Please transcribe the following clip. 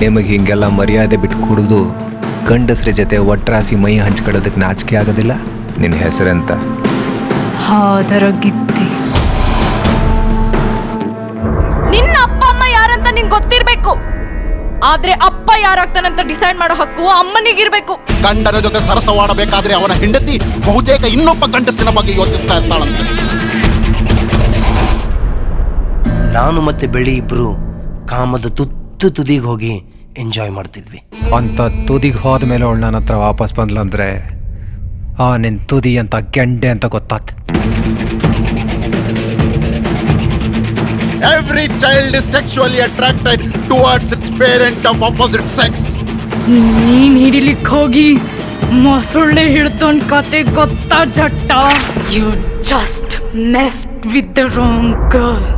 ನಿಮಗೆ ಹಿಂಗೆಲ್ಲ ಮರ್ಯಾದೆ ಬಿಟ್ಟು ಕುಡಿದು ಗಂಡಸ್ರ ಜೊತೆ ಒಟ್ರಾಸಿ ಮೈ ಹಂಚ್ಕೊಳ್ಳೋದಕ್ಕೆ ನಾಚಿಕೆ ಆಗೋದಿಲ್ಲ? ನಿನ್ನ ಹೆಸರೆಂತ? ಹಾದರ ಗಿತ್ತಿ. ನಿನ್ನ ಅಪ್ಪ ಅಮ್ಮ ಯಾರಂತ ನಿಂಗೆ ಗೊತ್ತಿರ್ಬೇಕು, ಆದ್ರೆ ಅಪ್ಪ ಯಾರಾಗ್ತಾನಂತ ಡಿಸೈಡ್ ಮಾಡೋ ಹಕ್ಕು ಅಮ್ಮನಿಗಿರ್ಬೇಕು. ಗಂಡನ ಜೊತೆ ಸರಸವಾಡಬೇಕಾದ್ರೆ ಅವನ ಹೆಂಡತಿ ಬಹುತೇಕ ಇನ್ನೊಬ್ಬ ಗಂಡಸಿನ ಬಗ್ಗೆ ಯೋಚಿಸ್ತಾ ಇರ್ತಾಳಂತೆ. ನಾನು ಮತ್ತೆ ಬೆಳ್ಳಿ ಇಬ್ರು ಕಾಮದ ತುದಿಗೆ ಹೋಗಿ ಎಂಜಾಯ್ ಮಾಡ್ತಿದ್ವಿ. ಅಂತ ತುದಿಗೆ ಹೋದ ಮೇಲೆ ಅವಳು ನನ್ನ ಹತ್ರ ವಾಪಸ್ ಬಂದ್ಲಂದ್ರೆ ನಿನ್ನ ತುದಿ ಅಂತ ಗೆಂಡೆ ಅಂತ ಗೊತ್ತಾತ್. Every child is sexually attracted towards its parent of opposite sex. ನೀನ್ ಹಿಡಿಲಿಕ್ಕೆ ಹೋಗಿ ಮೊಸಳೆ ಹಿಡ್ತೊಂಡ್ ಕತೆ ಗೊತ್ತಾ ಜಟ್ಟ? You just messed with the wrong girl.